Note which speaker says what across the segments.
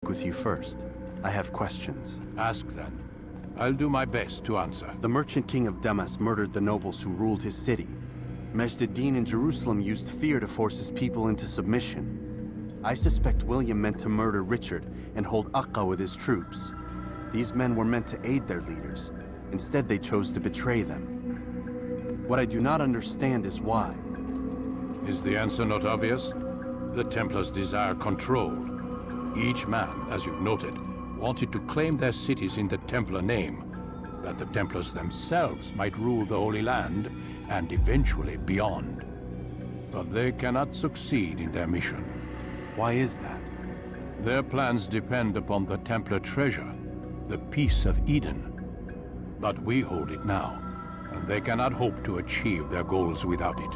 Speaker 1: with you first. I have questions.
Speaker 2: Ask then. I'll do my best to answer.
Speaker 1: The merchant king of Damascus murdered the nobles who ruled his city. Majd ad-Din in Jerusalem used fear to force his people into submission. I suspect William meant to murder Richard and hold Aqqa with his troops. These men were meant to aid their leaders. Instead, they chose to betray them. What I do not understand is why.
Speaker 2: Is the answer not obvious? The Templars desire control. Each man, as you've noted, wanted to claim their cities in the Templar name, that the Templars themselves might rule the Holy Land and eventually beyond. But they cannot succeed in their mission.
Speaker 1: Why is that?
Speaker 2: Their plans depend upon the Templar treasure, the Peace of Eden. But we hold it now, and they cannot hope to achieve their goals without it.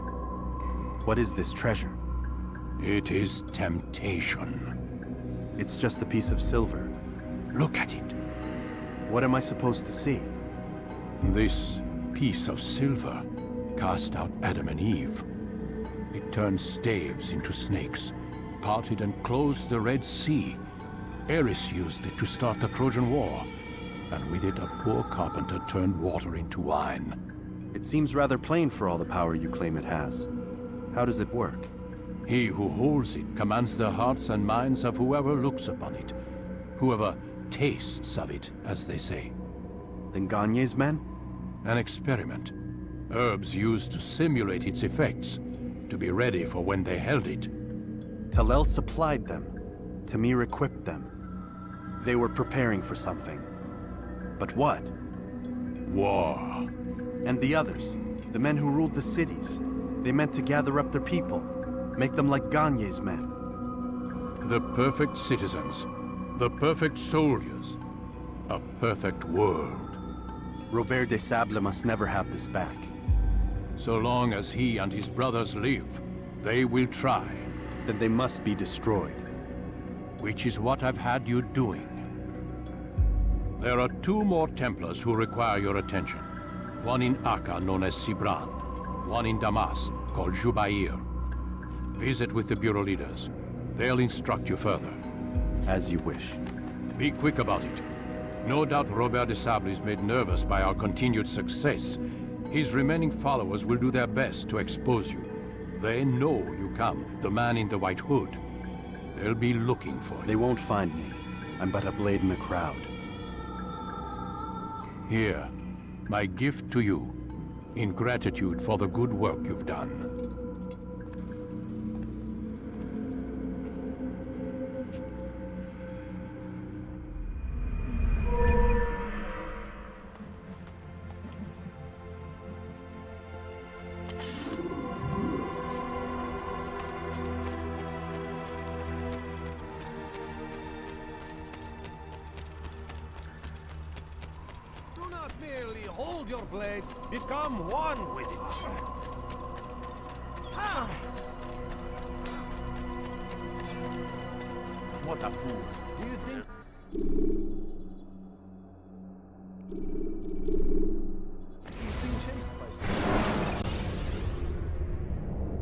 Speaker 1: What is this treasure?
Speaker 2: It is temptation.
Speaker 1: It's just a piece of silver.
Speaker 2: Look at it.
Speaker 1: What am I supposed to see?
Speaker 2: This piece of silver cast out Adam and Eve. It turned staves into snakes, parted and closed the Red Sea. Eris used it to start the Trojan War, and with it a poor carpenter turned water into wine.
Speaker 1: It seems rather plain for all the power you claim it has. How does it work?
Speaker 2: He who holds it commands the hearts and minds of whoever looks upon it. Whoever tastes of it, as they say.
Speaker 1: Then Gagne's men?
Speaker 2: An experiment. Herbs used to simulate its effects, to be ready for when they held it.
Speaker 1: Talel supplied them. Tamir equipped them. They were preparing for something. But what?
Speaker 2: War.
Speaker 1: And the others, the men who ruled the cities, they meant to gather up their people, make them like Gagne's men.
Speaker 2: The perfect citizens, the perfect soldiers, a perfect world.
Speaker 1: Robert de Sablé must never have this back.
Speaker 2: So long as he and his brothers live, they will try.
Speaker 1: Then they must be destroyed.
Speaker 2: Which is what I've had you doing. There are 2 more Templars who require your attention. One in Aqqa, known as Sibran. One in Damascus, called Jubair. Visit with the Bureau leaders. They'll instruct you further.
Speaker 1: As you wish.
Speaker 2: Be quick about it. No doubt Robert de Sablé is made nervous by our continued success. His remaining followers will do their best to expose you. They know you come, the man in the white hood. They'll be looking for you.
Speaker 1: They won't find me. I'm but a blade in the crowd.
Speaker 2: Here, my gift to you, in gratitude for the good work you've done.
Speaker 3: Hold your blade, become one with it. Ah. What a fool. Do you think? He's being chased by someone.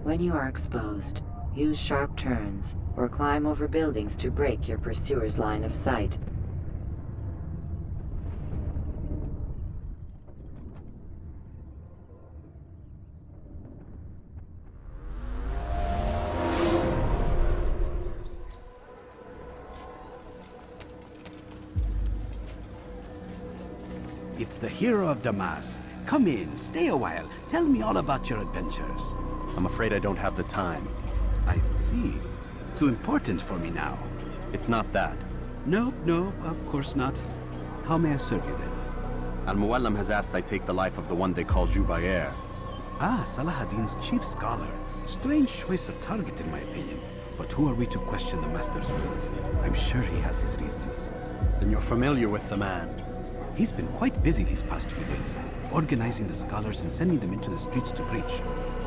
Speaker 4: When you are exposed, use sharp turns or climb over buildings to break your pursuer's line of sight.
Speaker 5: It's the hero of Damascus. Come in, stay a while. Tell me all about your adventures.
Speaker 1: I'm afraid I don't have the time.
Speaker 5: I see. Too important for me now.
Speaker 1: It's not that.
Speaker 5: No, of course not. How may I serve you then?
Speaker 1: Al-Mualim has asked I take the life of the one they call Jubair.
Speaker 5: Ah, Salahadin's chief scholar. Strange choice of target in my opinion. But who are we to question the master's will? I'm sure he has his reasons.
Speaker 1: Then you're familiar with the man.
Speaker 5: He's been quite busy these past few days, organizing the scholars and sending them into the streets to preach.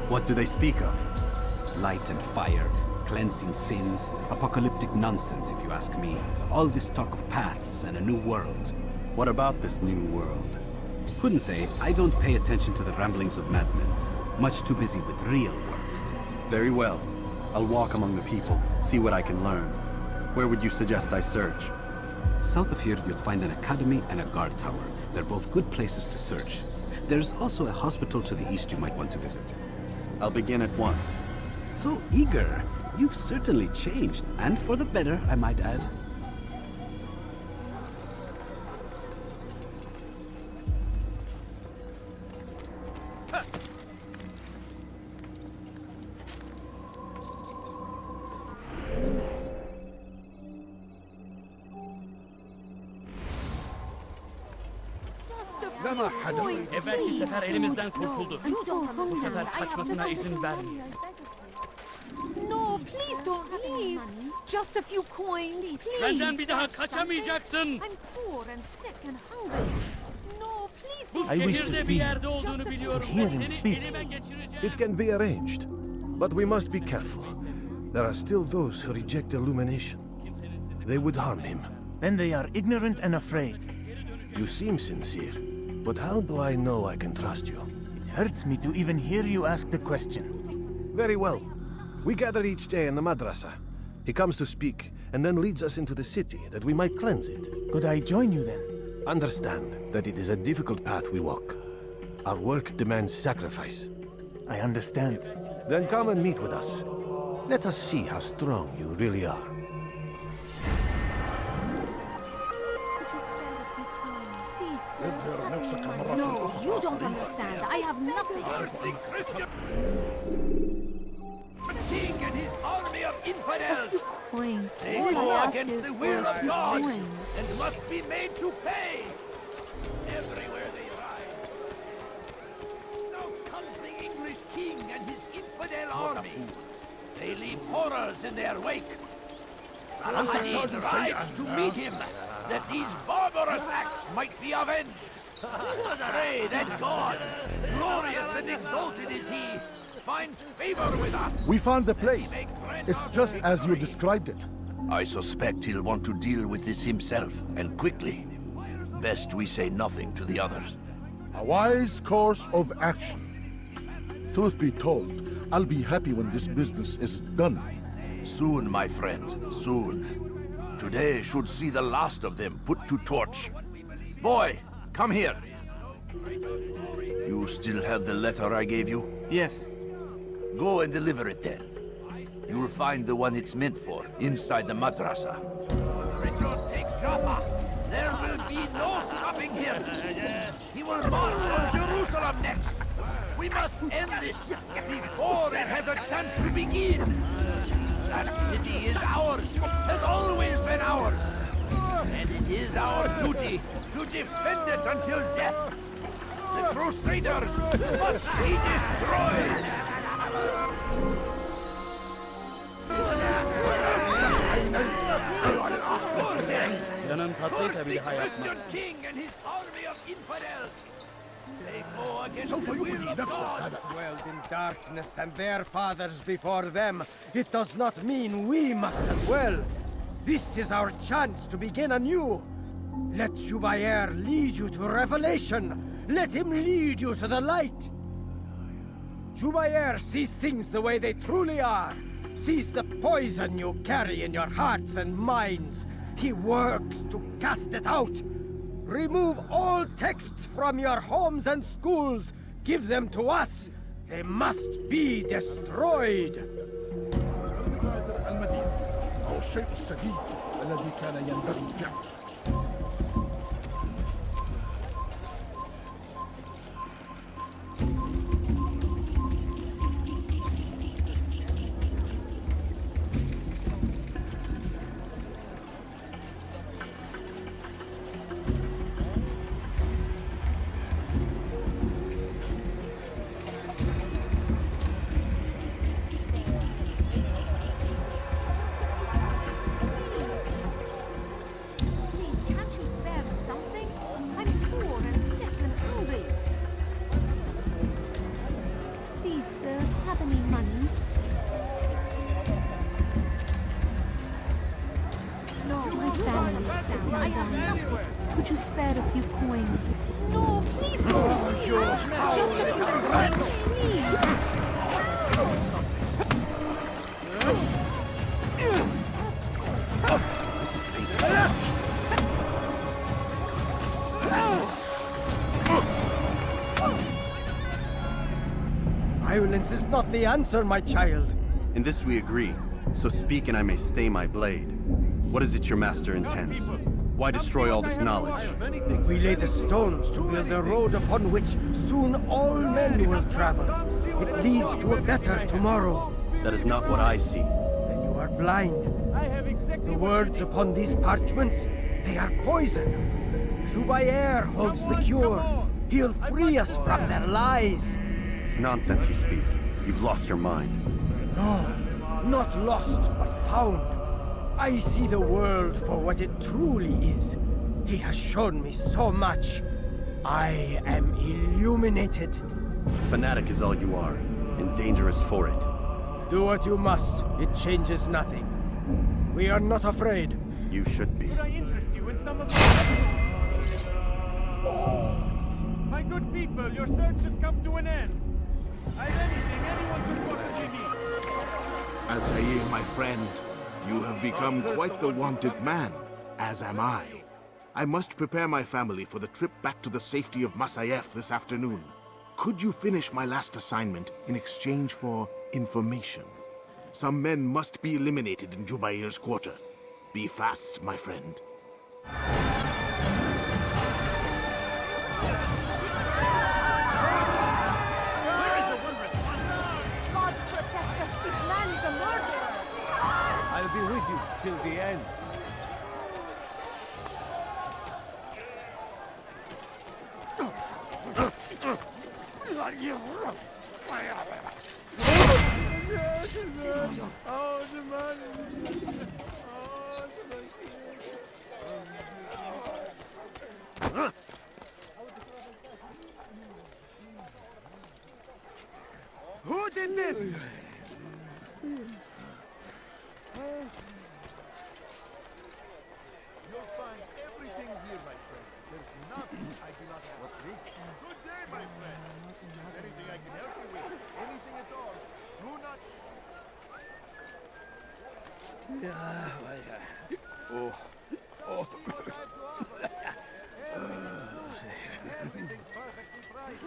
Speaker 1: What do they speak of?
Speaker 5: Light and fire, cleansing sins, apocalyptic nonsense if you ask me. All this talk of paths and a new world.
Speaker 1: What about this new world?
Speaker 5: Couldn't say. I don't pay attention to the ramblings of madmen. Much too busy with real work.
Speaker 1: Very well. I'll walk among the people, see what I can learn. Where would you suggest I search?
Speaker 5: South of here, you'll find an academy and a guard tower. They're both good places to search. There's also a hospital to the east you might want to visit.
Speaker 1: I'll begin at once.
Speaker 5: So eager. You've certainly changed, and for the better, I might add.
Speaker 6: Evvelki sefer elimizden kurtuldu. Bu sefer kaçmasına izin vermeyin.
Speaker 7: No, please don't leave. Just a few coins, please.
Speaker 6: Benden bir daha kaçamayacaksın.
Speaker 7: I'm poor and sick and hungry. No, please
Speaker 6: Bu
Speaker 7: don't.
Speaker 6: şehirde bir yerde olduğunu biliyorum.
Speaker 8: hear him
Speaker 6: Seni
Speaker 8: speak.
Speaker 6: elime geçireceğim.
Speaker 8: It can be arranged, but we must be careful. There are still those who reject illumination. They would harm him.
Speaker 9: Then they are ignorant and afraid.
Speaker 8: You seem sincere, but how do I know I can trust you?
Speaker 9: It hurts me to even hear you ask the question.
Speaker 8: Very well. We gather each day in the madrasa. He comes to speak, and then leads us into the city, that we might cleanse it.
Speaker 9: Could I join you then?
Speaker 8: Understand that it is a difficult path we walk. Our work demands sacrifice.
Speaker 9: I understand.
Speaker 8: Then come and meet with us. Let us see how strong you really are.
Speaker 7: No, you don't understand. I have nothing.
Speaker 6: King and his army of infidels.
Speaker 7: Coins.
Speaker 6: They
Speaker 7: All I
Speaker 6: go
Speaker 7: ask
Speaker 6: against
Speaker 7: is
Speaker 6: the
Speaker 7: for
Speaker 6: will of God
Speaker 7: coins.
Speaker 6: and must be made to pay. Everywhere they ride. So comes the English king and his infidel army. They leave horrors in their wake. Saladin rides to meet him, that these barbarous acts might be avenged. Pray that God, glorious and exalted is he, finds favor with us.
Speaker 10: We found the place. It's just as you described it.
Speaker 11: I suspect he'll want to deal with this himself, and quickly. Best we say nothing to the others.
Speaker 10: A wise course of action. Truth be told, I'll be happy when this business is done.
Speaker 11: Soon, my friend, soon. Today should see the last of them put to torch. Boy, come here. You still have the letter I gave you?
Speaker 9: Yes.
Speaker 11: Go and deliver it then. You'll find the one it's meant for, inside the madrasa.
Speaker 6: Richard takes Jaffa. There will be no stopping him. He will march on Jerusalem next. We must end this before it has a chance to begin. That city is ours, has always been ours. And it is our duty to defend it until death. The Crusaders must be destroyed! Canım tatlıysa bir daha yapma. King and his army of infidels. They go against the will of God.
Speaker 12: Dwelled in darkness and their fathers before them. It does not mean we must as well. This is our chance to begin anew. Let Jubair lead you to revelation. Let him lead you to the light. Jubair sees things the way they truly are. Sees the poison you carry in your hearts and minds. He works to cast it out. Remove all texts from your homes and schools. Give them to us. They must be destroyed.
Speaker 10: الشيء الشديد الذي كان ينبغي فعله.
Speaker 7: Could you spare a few coins? No, please don't. Just a few coins, please.
Speaker 12: Violence is not the answer, my child.
Speaker 1: In this we agree, so speak and I may stay my blade. What is it your master intends? Why destroy all this knowledge?
Speaker 12: We lay the stones to build a road upon which soon all men will travel. It leads to a better tomorrow.
Speaker 1: That is not what I see.
Speaker 12: Then you are blind. The words upon these parchments, they are poison. Jubair holds the cure. He'll free us from their lies.
Speaker 1: It's nonsense you speak. You've lost your mind.
Speaker 12: No, not lost, but found. I see the world for what it truly is. He has shown me so much. I am illuminated.
Speaker 1: Fanatic is all you are, and dangerous for it.
Speaker 12: Do what you must. It changes nothing. We are not afraid.
Speaker 1: You should be.
Speaker 3: Could I interest you in some of the... My good people, your search has come to an end. I have anything anyone can possibly need.
Speaker 13: Altair, my friend, you have become quite the wanted man, as am I. I must prepare my family for the trip back to the safety of Masyaf this afternoon. Could you finish my last assignment in exchange for information? Some men must be eliminated in Jubair's quarter. Be fast, my friend.
Speaker 3: I'll be with you till the end. Who did this? You'll find everything here, my friend. There's nothing I do not have. What's this? Good day, my friend. Anything I can help you with? Anything at all? Do not... Everything's perfectly priced.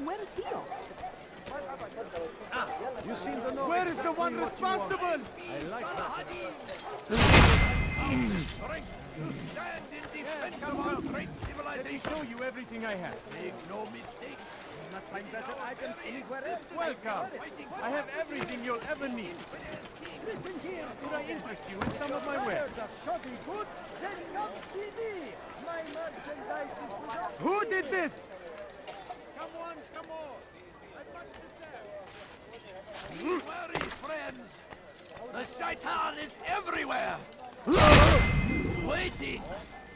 Speaker 7: Where is he off?
Speaker 3: You seem to know. Where is the one responsible? I like that.
Speaker 6: Stand in defense of our great civilization.
Speaker 3: Let me show you everything I have.
Speaker 6: Make no mistake.
Speaker 3: Not find better items anywhere else. Welcome. I have everything you'll ever need. Listen here. Could I interest you in some of my wares? Who did this?
Speaker 6: Come on, come on. I've much to say. Be wary, friends. The shaitan is everywhere. Waiting.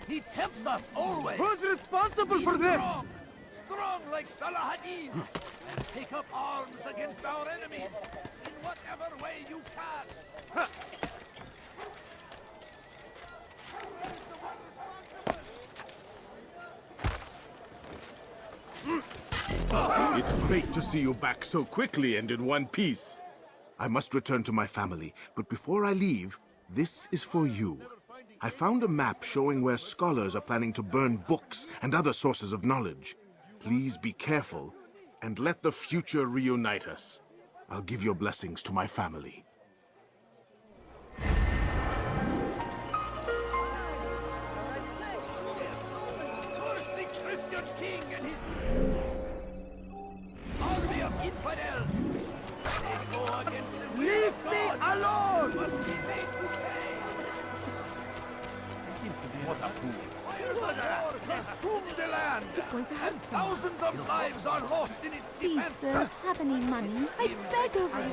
Speaker 6: He tempts us always.
Speaker 3: Who's responsible for this?
Speaker 6: Strong. Strong like Salahadin. And take up arms against our enemies. In whatever way you can.
Speaker 13: It's great to see you back so quickly and in one piece. I must return to my family, but before I leave, this is for you. I found a map showing where scholars are planning to burn books and other sources of knowledge. Please be careful, and let the future reunite us. I'll give your blessings to my family.
Speaker 6: Christian king and his army of infidels. They go against the will
Speaker 3: Leave
Speaker 6: of
Speaker 3: me
Speaker 6: God.
Speaker 3: alone!
Speaker 6: Must be made to pay.
Speaker 3: What a fool.
Speaker 6: Consume the land, and thousands of lives are lost in its
Speaker 7: Please,
Speaker 6: defense.
Speaker 7: sir, have any money? I beg of you.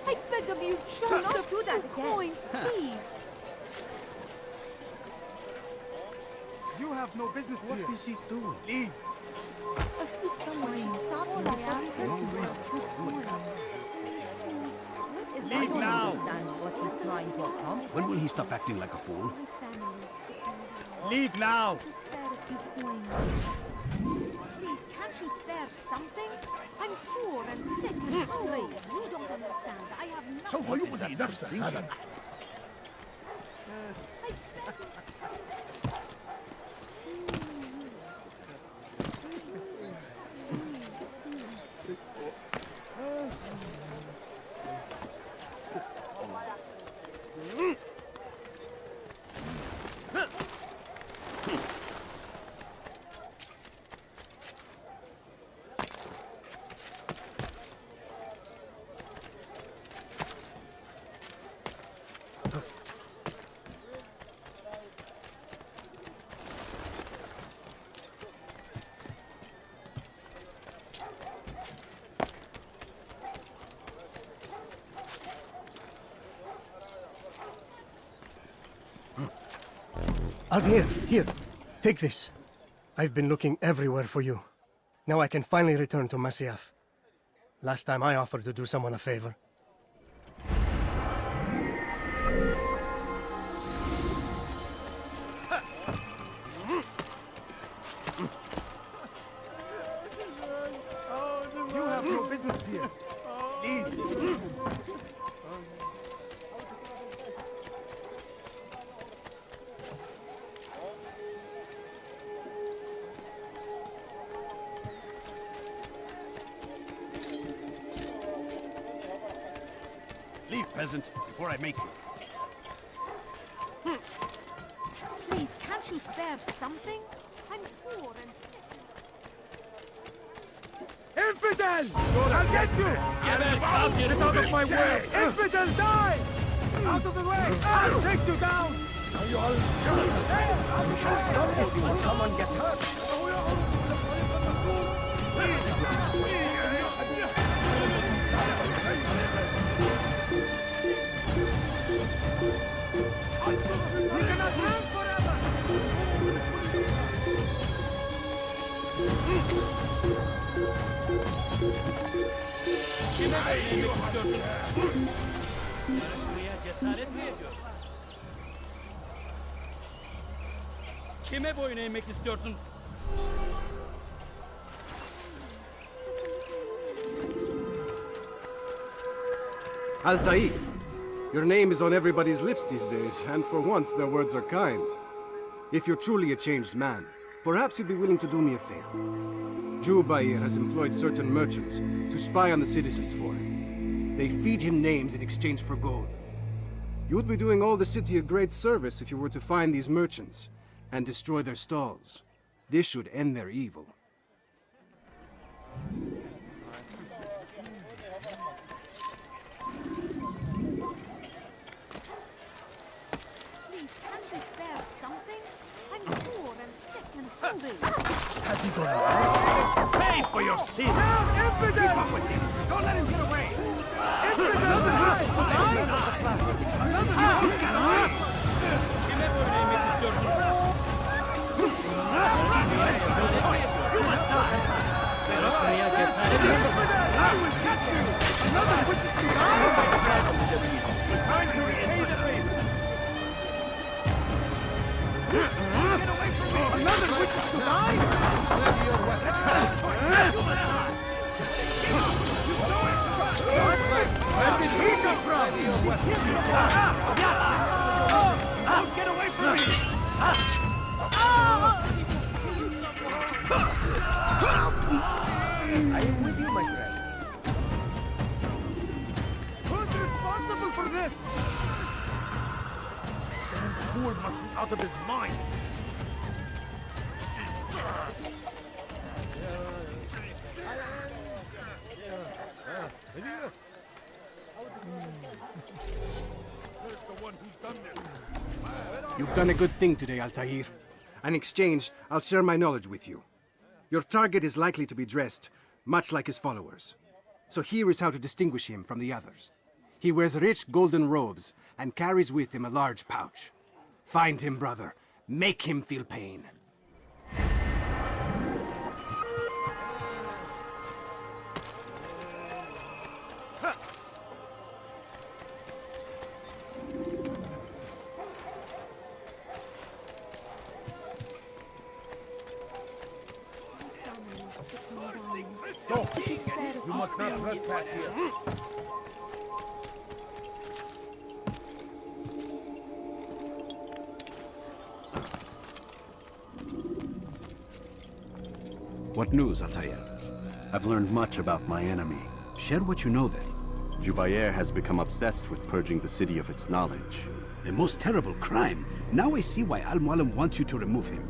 Speaker 7: I beg of you, just a few coins, please.
Speaker 3: You have no business here. What is he doing? Leave.
Speaker 7: A few coins.
Speaker 3: Leave now.
Speaker 14: What he's trying to accomplish.
Speaker 5: When will he stop acting like a fool?
Speaker 3: Leave now!
Speaker 7: Spare a few coins. Please, can't you spare something? I'm poor and sick and hungry. You don't understand. I have nothing.
Speaker 3: سوف يقضي نفسه غدا.
Speaker 14: Altair, here. Take this. I've been looking everywhere for you. Now I can finally return to Masyaf. Last time I offered to do someone a favor.
Speaker 3: You have no business here. Leave. Leave, peasant, before I make you.
Speaker 7: Please, can't you spare something? I'm poor and sick.
Speaker 3: Infidel! I'll get you! Get out of my way! Infidel, die! Out of the way! I'll take you down! Are you all
Speaker 12: When someone gets hurt.
Speaker 3: We cannot live forever!
Speaker 15: Kime boyun eğmek istiyorsun?
Speaker 16: Altair, your name is on everybody's lips these days, and for once their words are kind. If you're truly a changed man, perhaps you'd be willing to do me a favor. Jubair has employed certain merchants to spy on the citizens for him. They feed him names in exchange for gold. You would be doing all the city a great service if you were to find these merchants and destroy their stalls. This should end their evil.
Speaker 7: Please, can't you spare something? I'm poor and sick and hungry.
Speaker 3: Has he gone away? Pay for your sin! Down, infidel! Keep up with him! Don't let him get away! Infidel! You must die! I will catch you! Another wishes to die! It's time to repay the favor! Get away from me! Another wishes to die! Ready your weapon! Where did he come from? Don't get away from me!
Speaker 12: I am with you, my friend.
Speaker 3: Who's responsible for this? Damn fool must be out of his mind.
Speaker 16: You've done a good thing today, Altair. In exchange, I'll share my knowledge with you. Your target is likely to be dressed, much like his followers. So here is how to distinguish him from the others. He wears rich golden robes and carries with him a large pouch. Find him, brother. Make him feel pain.
Speaker 3: You must not trespass here.
Speaker 5: What news, Altair?
Speaker 1: I've learned much about my enemy.
Speaker 5: Share what you know then.
Speaker 1: Jubair has become obsessed with purging the city of its knowledge.
Speaker 5: The most terrible crime. Now I see why Al-Mualim wants you to remove him.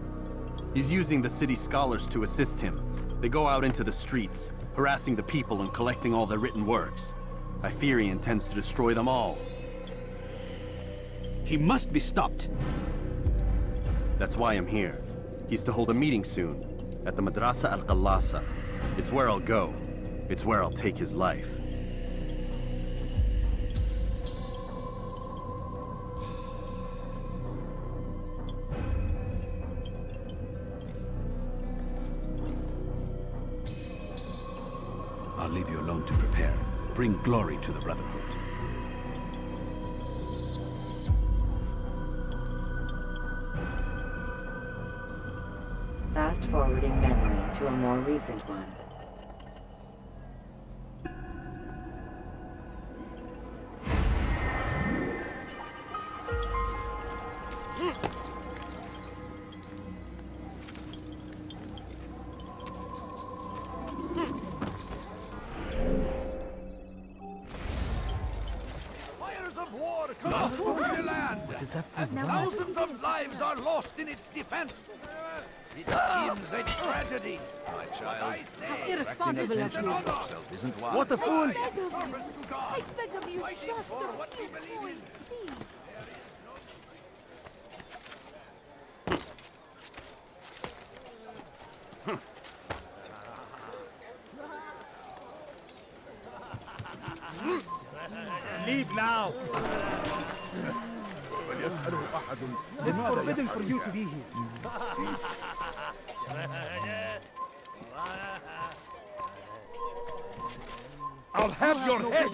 Speaker 1: He's using the city scholars to assist him. They go out into the streets, harassing the people and collecting all their written works. I fear he intends to destroy them all.
Speaker 5: He must be stopped.
Speaker 1: That's why I'm here. He's to hold a meeting soon, at the Madrasa al-Qallasa. It's where I'll go. It's where I'll take his life.
Speaker 5: I'll leave you alone to prepare. Bring glory to the Brotherhood.
Speaker 4: Fast-forwarding memory to a more recent one.
Speaker 6: Fires of war come through the land, and thousands of lives are lost in its defense. It seems a tragedy. My child,
Speaker 7: irresponsible of you.
Speaker 6: isn't wise.
Speaker 7: What a fool! I beg of you, just a few coins, please.
Speaker 9: Leave now! It's forbidden for you to be here.
Speaker 3: I'll have your head!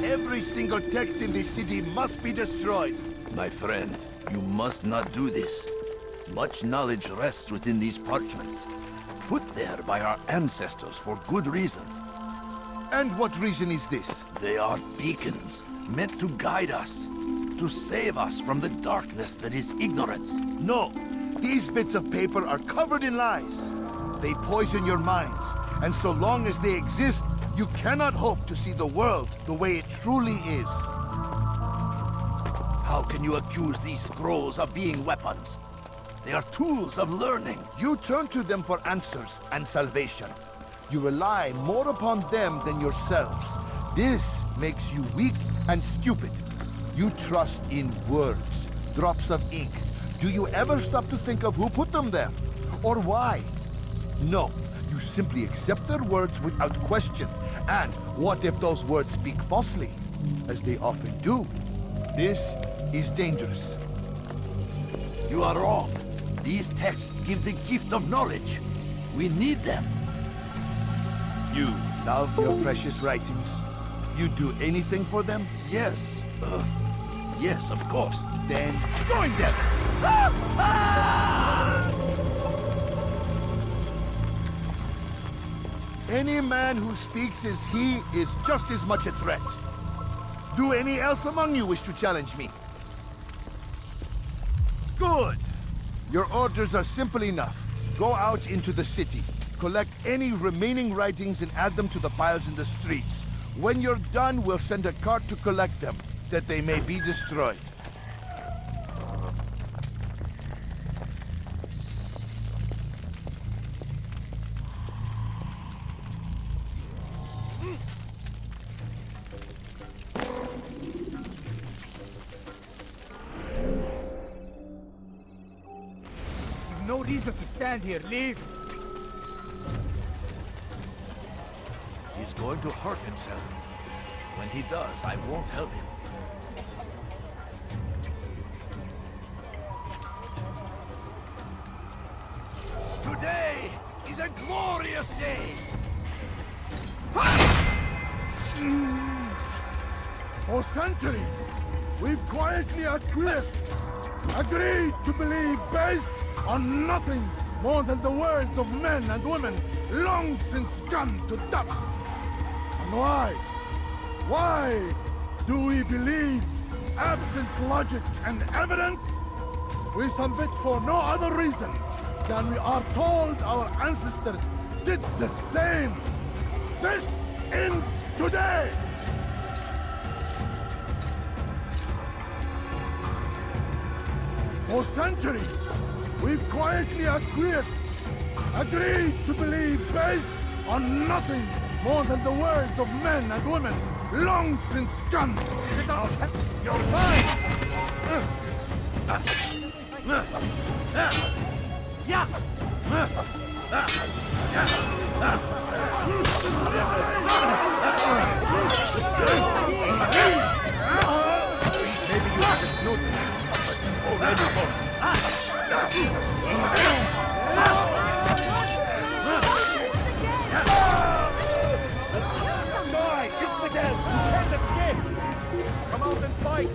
Speaker 11: Every single text in this city must be destroyed. My friend, you must not do this. Much knowledge rests within these parchments, put there by our ancestors for good reason.
Speaker 10: And what reason is this?
Speaker 11: They are beacons, meant to guide us, to save us from the darkness that is ignorance.
Speaker 10: No, these bits of paper are covered in lies. They poison your minds, and so long as they exist, you cannot hope to see the world the way it truly is.
Speaker 11: How can you accuse these scrolls of being weapons? They are tools of learning.
Speaker 10: You turn to them for answers and salvation. You rely more upon them than yourselves. This makes you weak and stupid. You trust in words, drops of ink. Do you ever stop to think of who put them there? Or why? No, you simply accept their words without question. And what if those words speak falsely? As they often do. This is dangerous.
Speaker 11: You are wrong. These texts give the gift of knowledge. We need them.
Speaker 10: You love your precious writings? You do anything for them?
Speaker 11: Yes. Yes, of course.
Speaker 10: Then join them! Any man who speaks as he is just as much a threat. Do any else among you wish to challenge me? Good! Your orders are simple enough. Go out into the city, collect any remaining writings and add them to the piles in the streets. When you're done, we'll send a cart to collect them, that they may be destroyed.
Speaker 3: No reason to stand here. Leave.
Speaker 6: He's going to hurt himself. When he does, I won't help him.
Speaker 11: Today is
Speaker 6: is a glorious day!
Speaker 3: For centuries, we've quietly acquiesced, agreed to believe based on nothing more than the words of men and women long since gone to dust. And why? Why do we believe absent logic and evidence? We submit for no other reason than we are told our ancestors did the same. This ends today! For centuries, we've quietly acquiesced, agreed to believe based on nothing more than the words of men and women long since gone. You're fine!
Speaker 6: Maybe you haven't noticed, but already
Speaker 3: Come out and fight!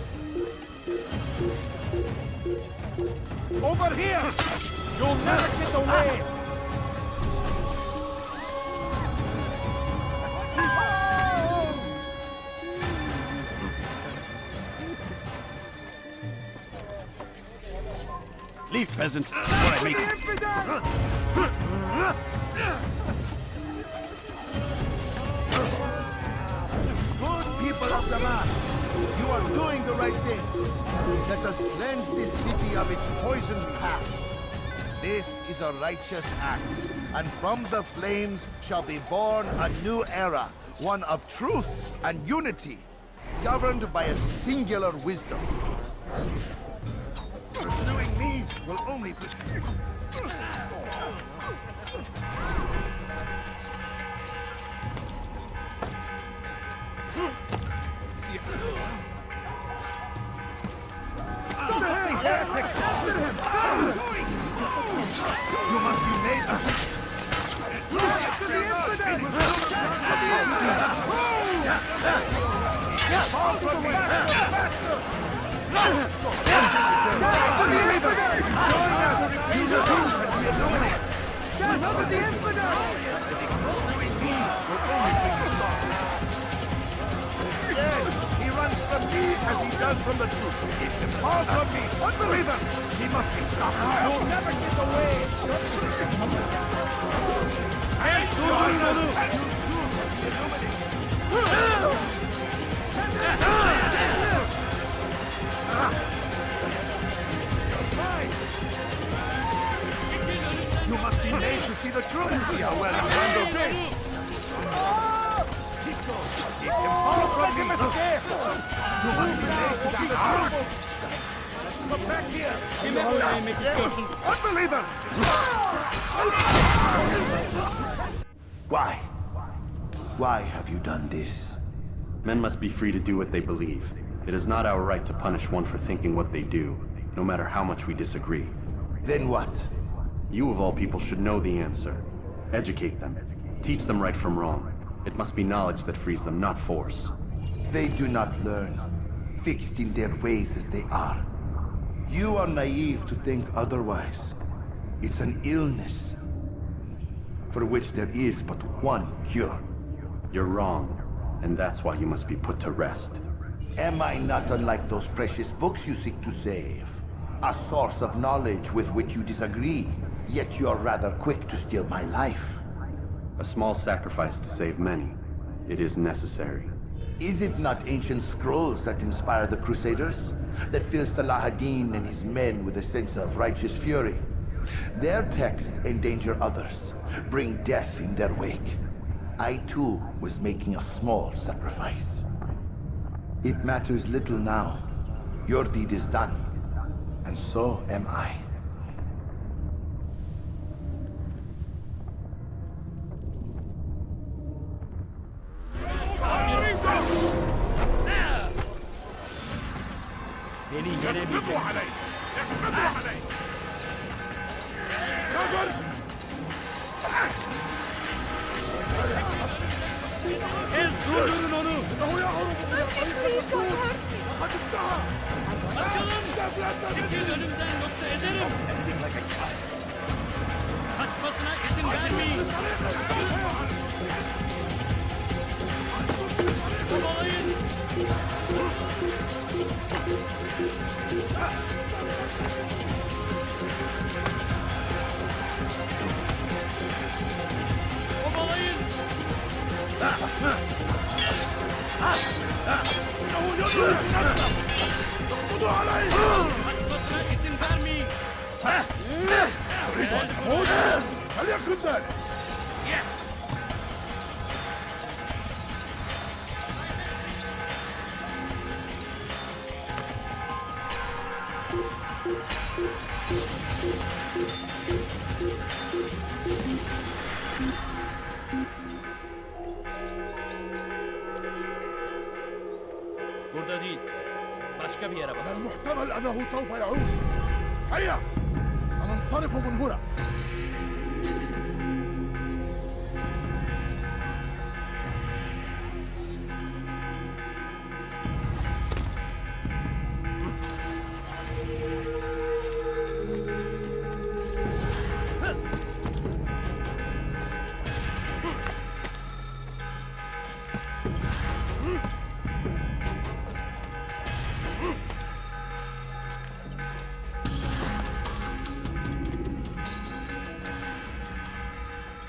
Speaker 3: Over here! You'll never get away!
Speaker 6: leave, peasant, before I make
Speaker 10: Good people of Damascus, you are doing the right thing. Let us cleanse this city of its poisoned past. This is a righteous act, and from the flames shall be born a new era, one of truth and unity, governed by a singular wisdom. Pursuing me will only be... You must be made to... He runs from me as he does from the truth. Keep him far from me. Unbeliever! He must be stopped. You'll never get away. Hey, you must be made to see the truth. See how well you handle this. Keep him far from me. You must be made to see the truth. Come back here. Unbeliever!
Speaker 11: Why? Why have you done this?
Speaker 1: Men must be free to do what they believe. It is not our right to punish one for thinking what they do, no matter how much we disagree.
Speaker 11: Then what?
Speaker 1: You of all people should know the answer. Educate them. Teach them right from wrong. It must be knowledge that frees them, not force.
Speaker 11: They do not learn, fixed in their ways as they are. You are naive to think otherwise. It's an illness, for which there is but one cure.
Speaker 1: You're wrong, and that's why you must be put to rest.
Speaker 11: Am I not unlike those precious books you seek to save? A source of knowledge with which you disagree, yet you are rather quick to steal my life.
Speaker 1: A small sacrifice to save many. It is necessary.
Speaker 11: Is it not ancient scrolls that inspire the Crusaders? That fill Salah ad-Din and his men with a sense of righteous fury? Their texts endanger others, bring death in their wake. I too was making a small sacrifice. It matters little now. Your deed is done, and so am I.
Speaker 3: انه يهرب من الطريق المسدود. لقد انتهى. اقبضوا عليه. تريد ان تموت؟ فليكن ذلك. من المحتمل أنه سوف يعود. هيا سننصرف من هنا.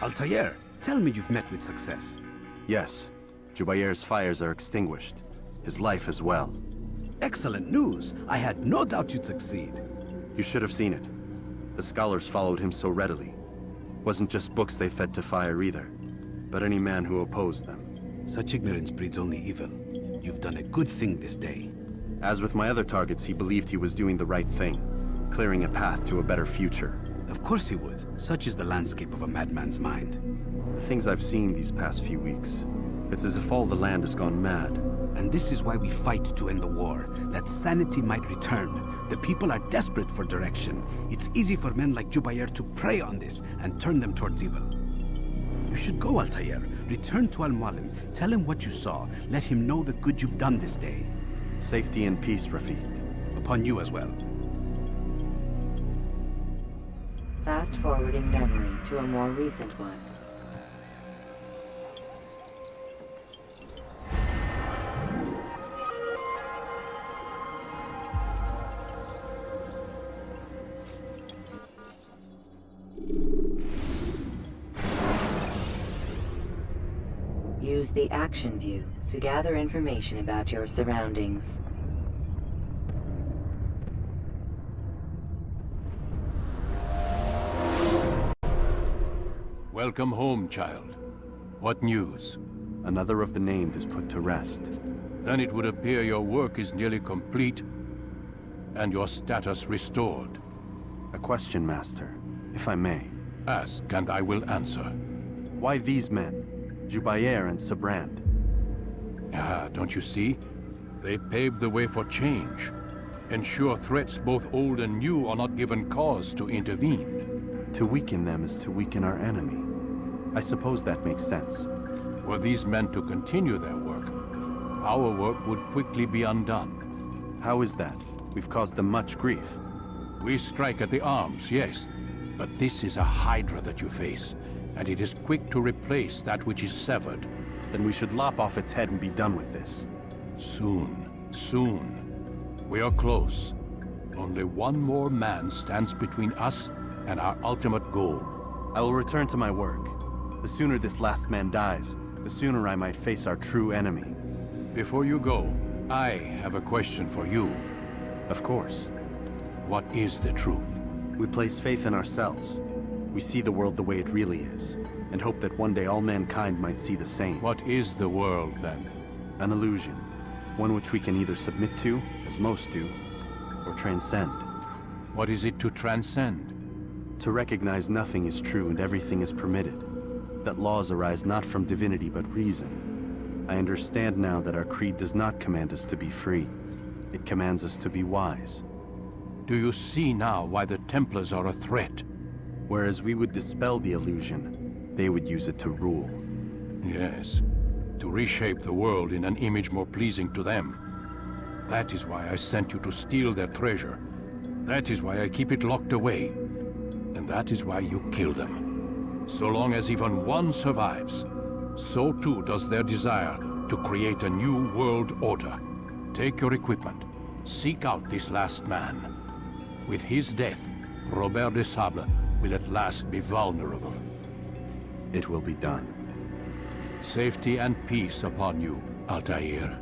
Speaker 5: Altair, tell me you've met with success.
Speaker 1: Yes. Jubair's fires are extinguished. His life as well.
Speaker 5: Excellent news. I had no doubt you'd succeed.
Speaker 1: You should have seen it. The scholars followed him so readily. Wasn't just books they fed to fire either, but any man who opposed them.
Speaker 5: Such ignorance breeds only evil. You've done a good thing this day.
Speaker 1: As with my other targets, he believed he was doing the right thing, clearing a path to a better future.
Speaker 5: Of course he would. Such is the landscape of a madman's mind.
Speaker 1: The things I've seen these past few weeks, it's as if all the land has gone mad.
Speaker 5: And this is why we fight to end the war, that sanity might return. The people are desperate for direction. It's easy for men like Jubair to prey on this and turn them towards evil. You should go, Altair. Return to Mualim. Tell him what you saw. Let him know the good you've done this day.
Speaker 1: Safety and peace, Rafiq.
Speaker 5: Upon you as well.
Speaker 4: Fast-forwarding memory to a more recent one. Use the action view to gather information about your surroundings.
Speaker 2: Welcome home, child. What news?
Speaker 1: Another of the named is put to rest.
Speaker 2: Then it would appear your work is nearly complete and your status restored.
Speaker 1: A question, Master, if I may.
Speaker 2: Ask, and I will answer.
Speaker 1: Why these men? Jubair and Sabrand?
Speaker 2: Ah, don't you see? They paved the way for change. Ensure threats both old and new are not given cause to intervene.
Speaker 1: To weaken them is to weaken our enemy. I suppose that makes sense.
Speaker 2: Were these men to continue their work, our work would quickly be undone.
Speaker 1: How is that? We've caused them much grief.
Speaker 2: We strike at the arms, yes. But this is a hydra that you face, and it is quick to replace that which is severed.
Speaker 1: Then we should lop off its head and be done with this.
Speaker 2: Soon, soon. We are close. Only one more man stands between us and our ultimate goal.
Speaker 1: I will return to my work. The sooner this last man dies, the sooner I might face our true enemy.
Speaker 2: Before you go, I have a question for you.
Speaker 1: Of course.
Speaker 2: What is the truth?
Speaker 1: We place faith in ourselves. We see the world the way it really is, and hope that one day all mankind might see the same.
Speaker 2: What is the world, then?
Speaker 1: An illusion. One which we can either submit to, as most do, or transcend.
Speaker 2: What is it to transcend?
Speaker 1: To recognize nothing is true and everything is permitted. That laws arise not from divinity but reason. I understand now that our creed does not command us to be free. It commands us to be wise.
Speaker 2: Do you see now why the Templars are a threat?
Speaker 1: Whereas we would dispel the illusion, they would use it to rule.
Speaker 2: Yes. to reshape the world in an image more pleasing to them. That is why I sent you to steal their treasure. That is why I keep it locked away. And that is why you kill them. So long as even one survives, so too does their desire to create a new world order. Take your equipment. Seek out this last man. With his death, Robert de Sablé will at last be vulnerable.
Speaker 1: It will be done.
Speaker 2: Safety and peace upon you, Altair.